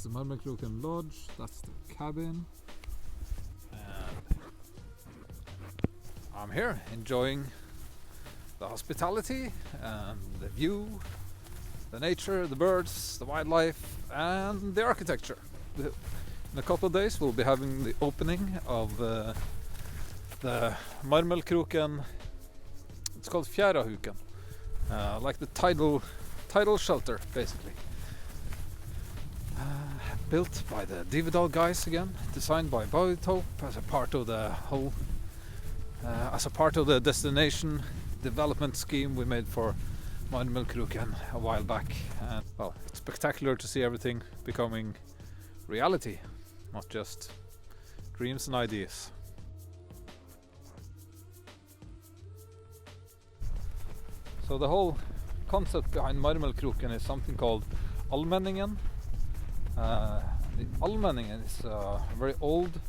the Marmelkroken lodge, that's the cabin. And I'm here enjoying the hospitality and the view, the nature, the birds, the wildlife and the architecture. In a couple of days we'll be having the opening of the Marmelkroken. It's called Fjærahuken, like the tidal shelter basically. Built by the Dividal guys again, designed by biodiversity as a part of the whole, as a part of the destination development scheme we made for Marmelkroken a while back. And well, it's spectacular to see everything becoming reality, not just dreams and ideas. So the whole concept behind Marmelkroken is something called Allmenningen. The Allmenningen is a very old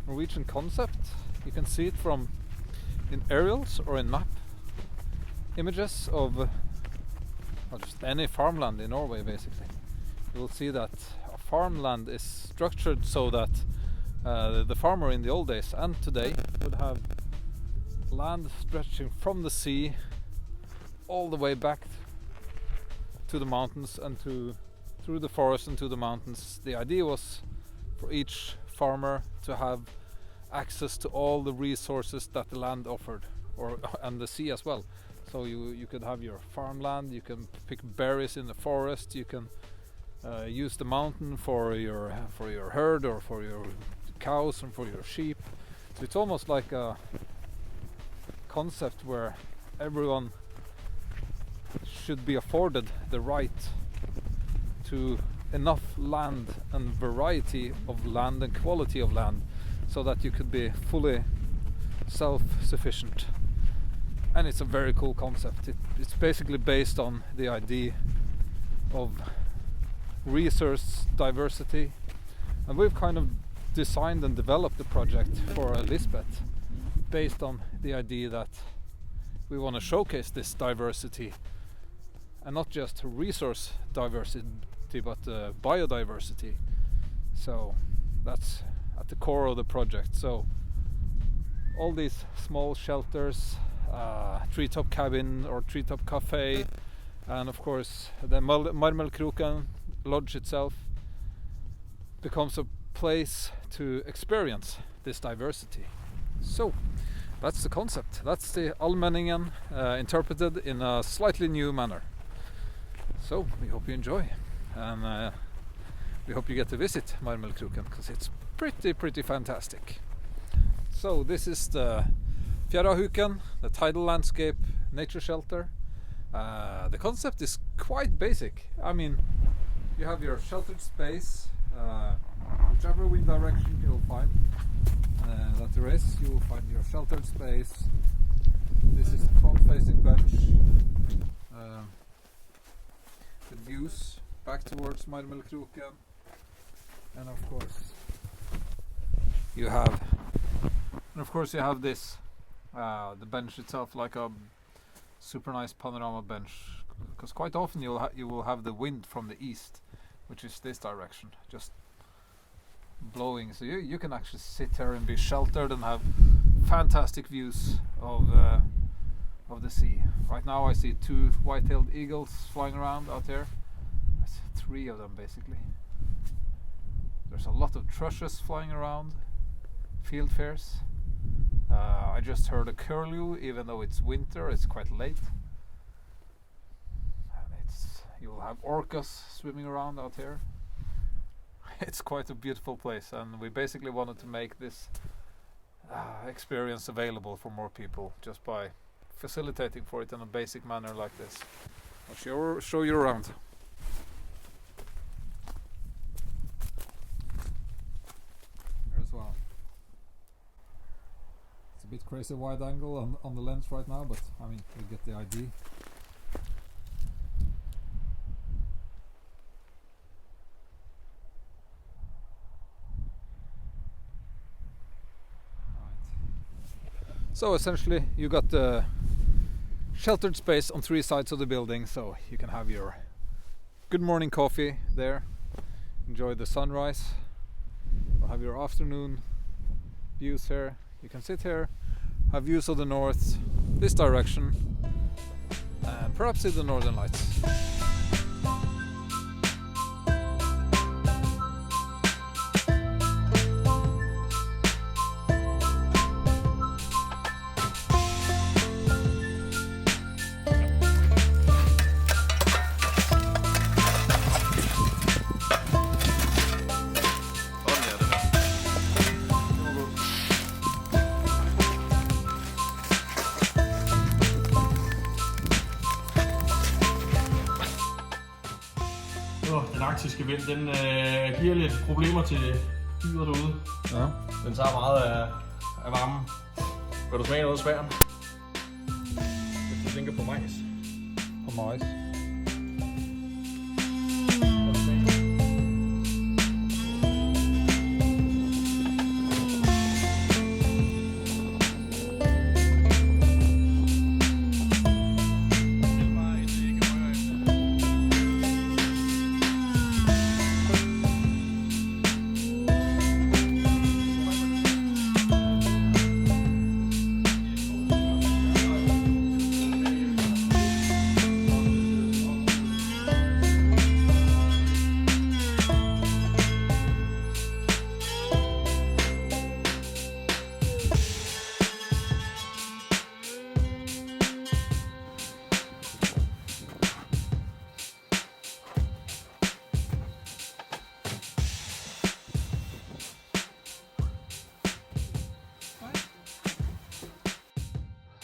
Norwegian concept. You can see it in aerials or in map images of just any farmland in Norway basically. You will see that a farmland is structured so that the farmer in the old days and today would have land stretching from the sea all the way back to the mountains and through the forest and to the mountains. The idea was for each farmer to have access to all the resources that the land offered, and the sea as well. So you could have your farmland, you can pick berries in the forest, you can use the mountain for your herd or for your cows and for your sheep. So it's almost like a concept where everyone should be afforded the right to enough land and variety of land and quality of land so that you could be fully self-sufficient. And it's a very cool concept. It's basically based on the idea of resource diversity, and we've kind of designed and developed the project for Lisbeth based on the idea that we want to showcase this diversity, and not just resource diversity but biodiversity. So that's at the core of the project. So all these small shelters, treetop cabin or treetop cafe, and of course the Marmelkroken lodge itself becomes a place to experience this diversity. So that's the concept. That's the Allmenningen interpreted in a slightly new manner. So we hope you enjoy, and we hope you get to visit Marmelkroken because it's pretty fantastic. So this is the Fjærahuken, the tidal landscape nature shelter. The concept is quite basic. I mean, you have your sheltered space, whichever wind direction you'll find that there is, you will find your sheltered space. This is a front-facing bench with views back towards Marmelkroken, and of course you have this the bench itself, like a super nice panorama bench, because quite often you will have the wind from the east, which is this direction, just blowing, so you can actually sit here and be sheltered and have fantastic views of the sea. Right now I see 2 white-tailed eagles flying around out there. I see 3 of them basically. There's a lot of thrushes flying around, fieldfares. I just heard a curlew, even though it's winter, it's quite late. And you'll have orcas swimming around out here. It's quite a beautiful place, and we basically wanted to make this experience available for more people just by facilitating for it in a basic manner like this. I'll show you around. Here as well. It's a bit crazy wide angle on the lens right now, but I mean, you get the idea. So essentially you got the sheltered space on 3 sides of the building, so you can have your good morning coffee there. enjoy the sunrise, or have your afternoon views here. You can sit here, have views of the north, this direction, and perhaps see the northern lights. Den arktiske vind, den giver lidt problemer til dyret derude. Ja. Den tager meget af varmen. Vil du smage noget af sværen? Hvis du tænker på majs. På majs.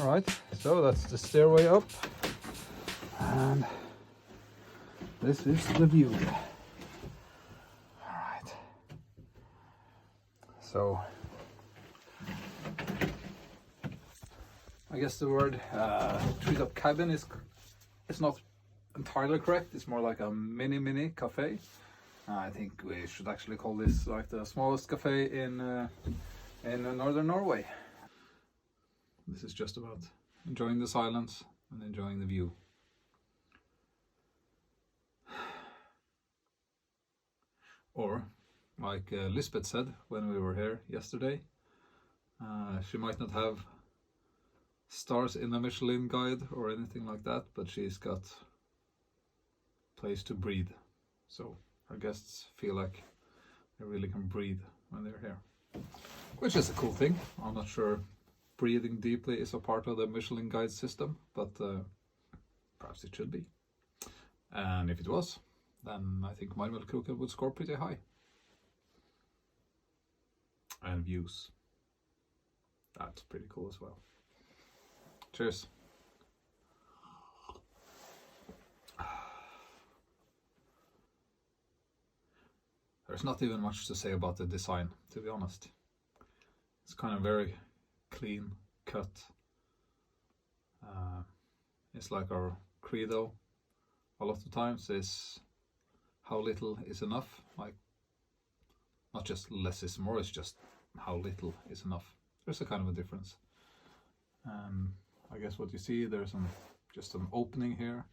Alright, so that's the stairway up, and this is the view. Alright, so I guess the word treetop cabin is not entirely correct. It's more like a mini cafe. I think we should actually call this like the smallest cafe in northern Norway. This is just about enjoying the silence and enjoying the view. Or, like Lisbeth said when we were here yesterday, she might not have stars in a Michelin guide or anything like that, but she's got place to breathe. So her guests feel like they really can breathe when they're here, which is a cool thing. I'm not sure breathing deeply is a part of the Michelin guide system, but perhaps it should be. And if it was, then I think Marmelkroken would score pretty high. And views. That's pretty cool as well. Cheers. There's not even much to say about the design, to be honest. It's kind of very clean cut. It's like our credo a lot of times is how little is enough. Like, not just less is more, it's just how little is enough. There's a kind of a difference. I guess what you see, there's just an opening here.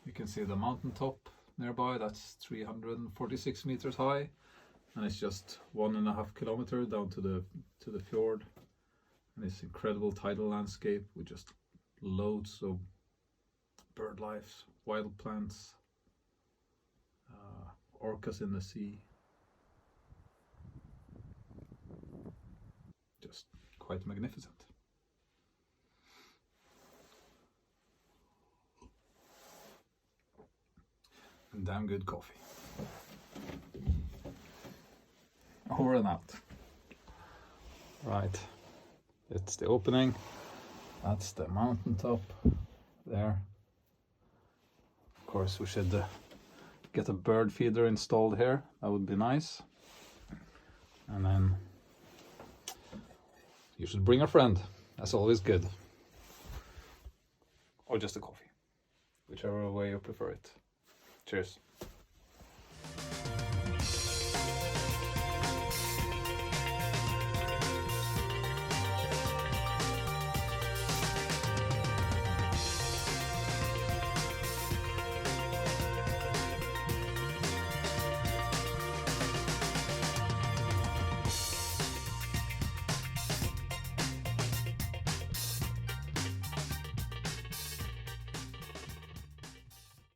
You can see the mountaintop nearby. That's 346 meters high, and it's just 1.5 kilometers down to the fjord. And this incredible tidal landscape with just loads of bird life, wild plants, orcas in the sea. Just quite magnificent. And damn good coffee. Over and out. Right. It's the opening. That's the mountaintop there. Of course, we should get a bird feeder installed here. That would be nice. And then you should bring a friend. That's always good. Or just a coffee, whichever way you prefer it. Cheers.